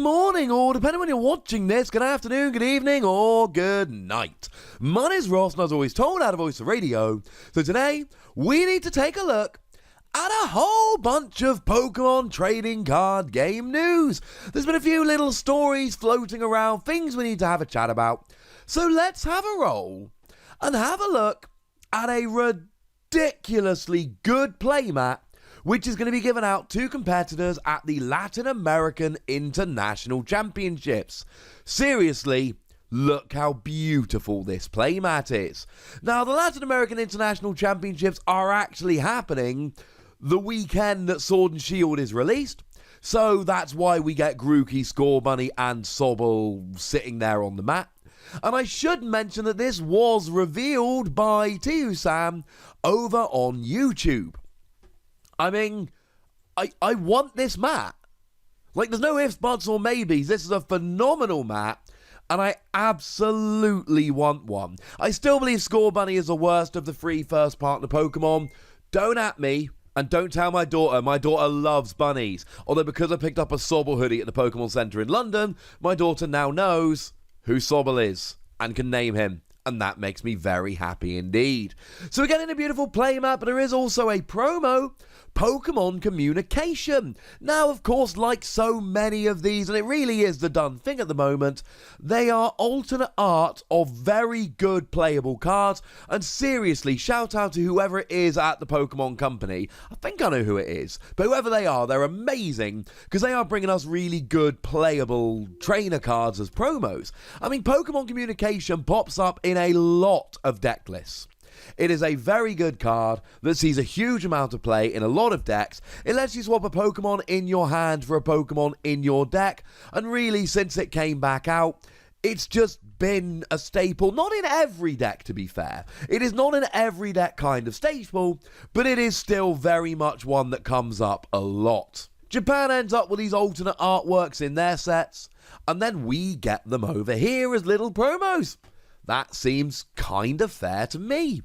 morning, or depending when you're watching this, good afternoon, good evening, or good night. My name's Ross, and as always told out of Voice of Radio. So today, we need to take a look at a whole bunch of Pokemon trading card game news. There's been a few little stories floating around, things we need to have a chat about. So let's have a roll and have a look at a ridiculously good playmat which is going to be given out to competitors at the Latin American International Championships. Seriously, look how beautiful this playmat is. Now, the Latin American International Championships are actually happening the weekend that Sword and Shield is released, so that's why we get Grookey, Scorbunny, and Sobble sitting there on the mat. And I should mention that this was revealed by Tiusam over on YouTube. I mean, I want this mat. Like, there's no ifs, buts, or maybes. This is a phenomenal mat, and I absolutely want one. I still believe Scorbunny is the worst of the three first partner Pokemon. Don't at me, and don't tell my daughter. My daughter loves bunnies. Although, because I picked up a Sobble hoodie at the Pokemon Center in London, my daughter now knows who Sobble is and can name him. And that makes me very happy indeed. So we're getting a beautiful playmat, but there is also a promo, Pokemon Communication. Now, of course, like so many of these, and it really is the done thing at the moment, they are alternate art of very good playable cards. And seriously, shout out to whoever it is at the Pokemon Company. I think I know who it is, but whoever they are, they're amazing because they are bringing us really good playable trainer cards as promos. I mean, Pokemon Communication pops up in a lot of deck lists. It is a very good card that sees a huge amount of play in a lot of decks. It lets you swap a Pokemon in your hand for a Pokemon in your deck, and really, since it came back out, it's just been a staple. Not in every deck, to be fair. It is not in every deck kind of staple, but it is still very much one that comes up a lot. Japan ends up with these alternate artworks in their sets, and then we get them over here as little promos. That seems kind of fair to me.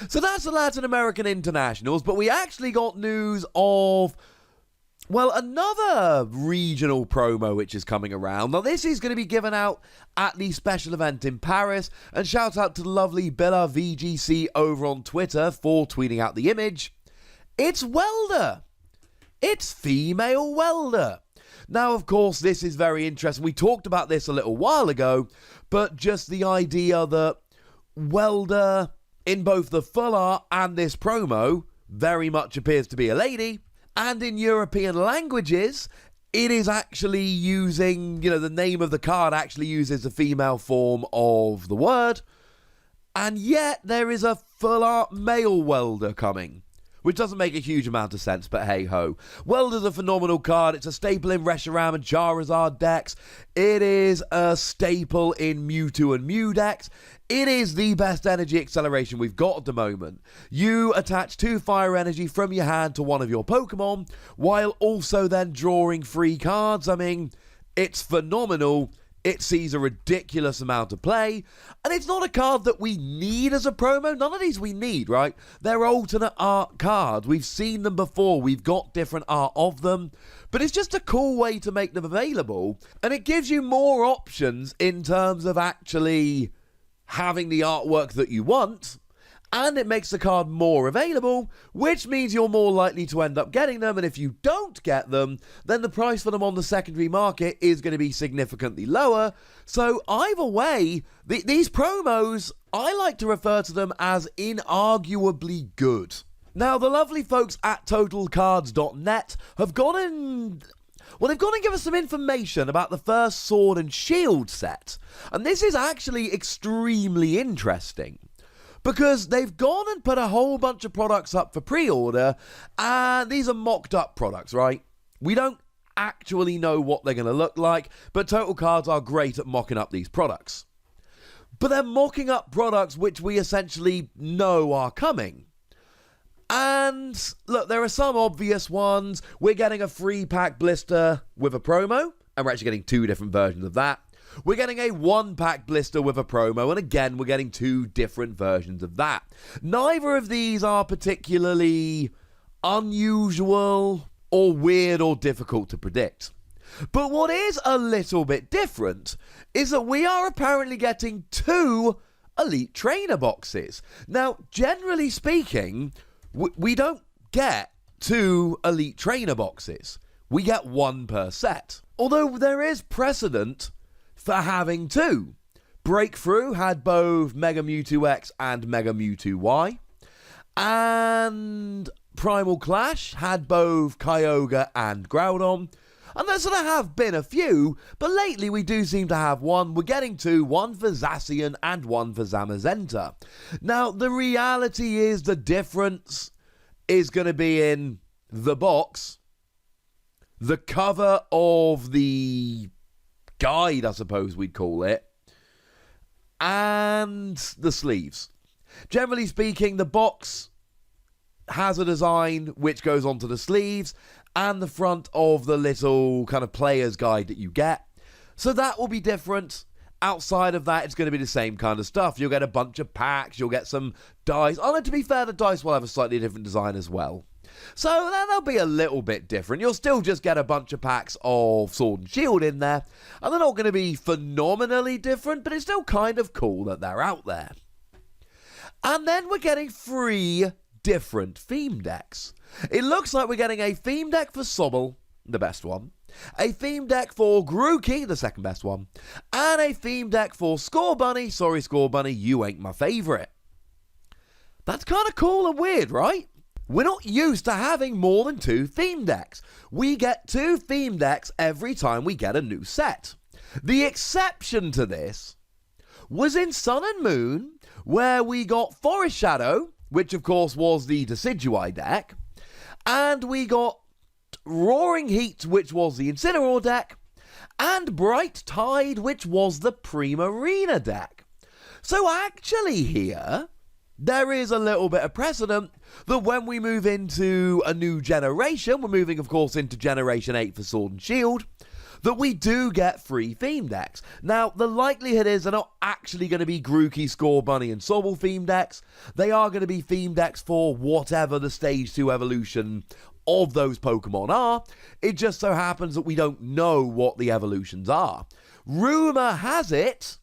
So that's the Latin American Internationals, but we actually got news of, well, another regional promo which is coming around. Now, this is going to be given out at the special event in Paris, and shout out to the lovely BillaVGC over on Twitter for tweeting out the image. It's Welder. It's female Welder. Now, of course, this is very interesting. We talked about this a little while ago, but just the idea that Welder, in both the full art and this promo, very much appears to be a lady, and in European languages, it is actually using, the name of the card actually uses the female form of the word, and yet there is a full art male Welder coming. Which doesn't make a huge amount of sense, but hey-ho. Welder's a phenomenal card. It's a staple in Reshiram and Charizard decks. It is a staple in Mewtwo and Mew decks. It is the best energy acceleration we've got at the moment. You attach 2 fire energy from your hand to one of your Pokemon, while also then drawing 3 cards. I mean, it's phenomenal. It sees a ridiculous amount of play, and it's not a card that we need as a promo. None of these we need, right? They're alternate art cards. We've seen them before. We've got different art of them, but it's just a cool way to make them available, and it gives you more options in terms of actually having the artwork that you want, and it makes the card more available, which means you're more likely to end up getting them, and if you don't get them, then the price for them on the secondary market is going to be significantly lower. So either way, these promos, I like to refer to them as inarguably good. Now, the lovely folks at TotalCards.net have gone and give us some information about the first Sword and Shield set, and this is actually extremely interesting. Because they've gone and put a whole bunch of products up for pre-order, and these are mocked up products, right? We don't actually know what they're going to look like, but Total Cards are great at mocking up these products. But they're mocking up products which we essentially know are coming. And look, there are some obvious ones. We're getting a 3-pack blister with a promo, and we're actually getting 2 different versions of that. We're getting a 1-pack blister with a promo, and again, we're getting 2 different versions of that. Neither of these are particularly unusual or weird or difficult to predict. But what is a little bit different is that we are apparently getting 2 Elite Trainer boxes. Now, generally speaking, we don't get 2 Elite Trainer boxes. We get 1 per set. Although there is precedent for having 2. Breakthrough had both Mega Mewtwo X and Mega Mewtwo Y. And Primal Clash had both Kyogre and Groudon. And there sort of have been a few, but lately we do seem to have 1. We're getting 2, 1 for Zacian and 1 for Zamazenta. Now, the reality is the difference is going to be in the box, the cover of the guide, I suppose we'd call it, and the sleeves. Generally speaking, the box has a design which goes onto the sleeves and the front of the little kind of player's guide that you get. So that will be different. Outside of that, it's going to be the same kind of stuff. You'll get a bunch of packs, you'll get some dice. Although, to be fair, the dice will have a slightly different design as well. So they'll be a little bit different. You'll still just get a bunch of packs of Sword and Shield in there. And they're not going to be phenomenally different, but it's still kind of cool that they're out there. And then we're getting 3 different theme decks. It looks like we're getting a theme deck for Sobble, the best one, a theme deck for Grookey, the second best one, and a theme deck for Scorbunny. Sorry, Scorbunny, you ain't my favourite. That's kind of cool and weird, right? We're not used to having more than 2 theme decks. We get 2 theme decks every time we get a new set. The exception to this was in Sun and Moon, where we got Forest Shadow, which of course was the Decidueye deck, and we got Roaring Heat, which was the Incineroar deck, and Bright Tide, which was the Primarina deck. So actually here, there is a little bit of precedent that when we move into a new generation, we're moving of course into Generation 8 for Sword and Shield, that we do get 3 theme decks. Now, the likelihood is they're not actually going to be Grookey, Scorbunny, and Sobble theme decks. They are going to be theme decks for whatever the Stage 2 evolution of those Pokemon are. It just so happens that we don't know what the evolutions are. Rumour has it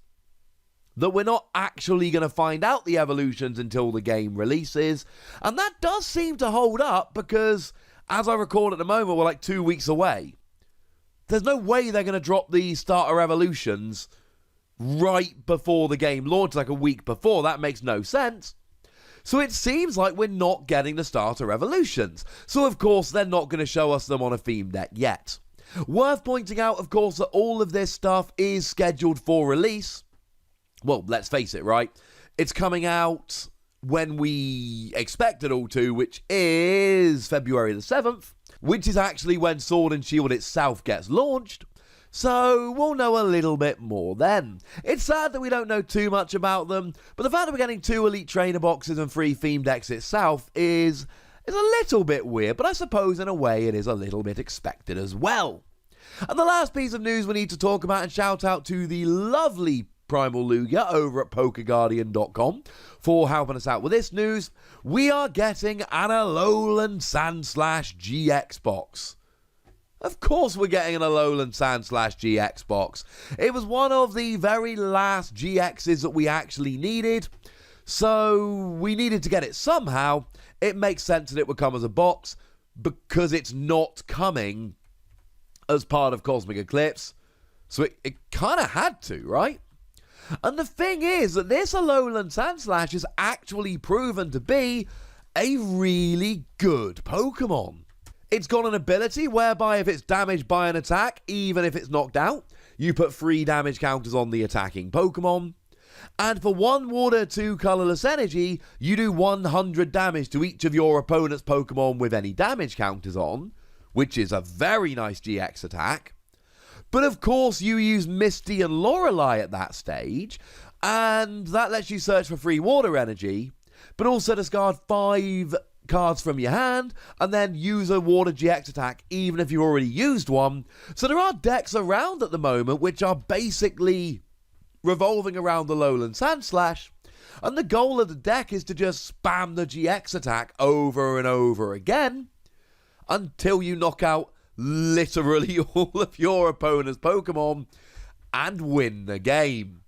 that we're not actually going to find out the evolutions until the game releases. And that does seem to hold up because, as I record at the moment, we're like 2 weeks away. There's no way they're going to drop the starter evolutions right before the game launches, like a week before. That makes no sense. So it seems like we're not getting the starter evolutions. So of course they're not going to show us them on a theme deck yet. Worth pointing out, of course, that all of this stuff is scheduled for release. Well, let's face it, right? It's coming out when we expect it all to, which is February the 7th. Which is actually when Sword and Shield itself gets launched. So we'll know a little bit more then. It's sad that we don't know too much about them, but the fact that we're getting 2 Elite Trainer boxes and 3 theme decks itself is a little bit weird, but I suppose in a way it is a little bit expected as well. And the last piece of news we need to talk about, and shout out to the lovely Primal Lugia over at PokeGuardian.com for helping us out with this news. We are getting an Alolan Sandslash GX Box. Of course we're getting an Alolan Sandslash GX Box. It was one of the very last GXs that we actually needed, so we needed to get it somehow. It makes sense that it would come as a box because it's not coming as part of Cosmic Eclipse, so it kind of had to, right? And the thing is that this Alolan Sandslash is actually proven to be a really good Pokemon. It's got an ability whereby if it's damaged by an attack, even if it's knocked out, you put 3 damage counters on the attacking Pokemon. And for 1 water, 2 colorless energy, you do 100 damage to each of your opponent's Pokemon with any damage counters on, which is a very nice GX attack. But of course you use Misty and Lorelei at that stage, and that lets you search for 3 water energy, but also discard 5 cards from your hand, and then use a water GX attack even if you've already used one. So there are decks around at the moment which are basically revolving around the Alolan Sandslash, and the goal of the deck is to just spam the GX attack over and over again until you knock out literally all of your opponent's Pokemon and win the game.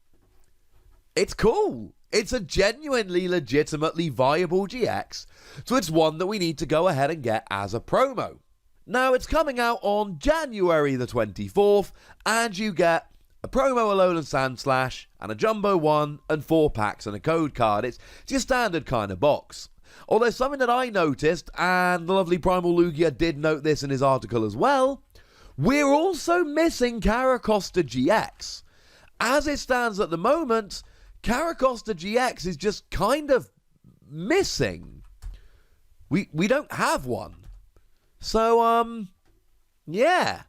It's cool. It's a genuinely, legitimately viable GX, so it's one that we need to go ahead and get as a promo. Now, it's coming out on January the 24th, and you get a promo Alolan Sandslash, and a Jumbo 1, and 4 packs and a code card. It's your standard kind of box. Although something that I noticed, and the lovely Primal Lugia did note this in his article as well, we're also missing Caracosta GX. As it stands at the moment, Caracosta GX is just kind of missing. We don't have one. So, yeah.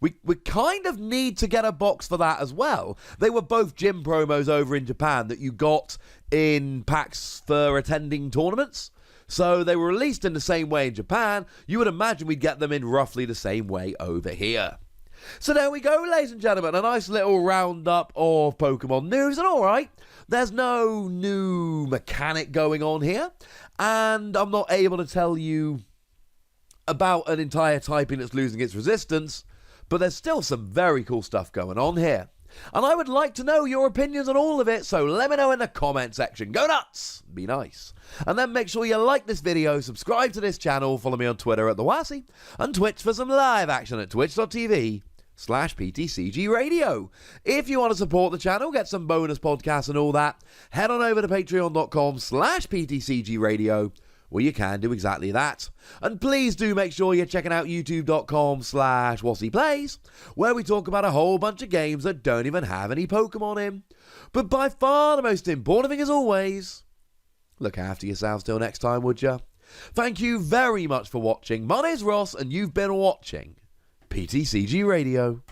We kind of need to get a box for that as well. They were both gym promos over in Japan that you got in packs for attending tournaments. So they were released in the same way in Japan. You would imagine we'd get them in roughly the same way over here. So there we go, ladies and gentlemen, a nice little roundup of Pokemon news, and alright, there's no new mechanic going on here, and I'm not able to tell you about an entire typing that's losing its resistance, but there's still some very cool stuff going on here. And I would like to know your opinions on all of it, so let me know in the comment section. Go nuts! Be nice. And then make sure you like this video, subscribe to this channel, follow me on Twitter at TheWassy, and Twitch for some live action at twitch.tv/PTCGRadio. If you want to support the channel, get some bonus podcasts and all that, head on over to patreon.com/PTCGRadio, where you can do exactly that. And please do make sure you're checking out youtube.com/WassyPlays, where we talk about a whole bunch of games that don't even have any Pokemon in. But by far the most important thing, as always, look after yourselves till next time, would ya? Thank you very much for watching. My name's Ross, and you've been watching PTCG Radio.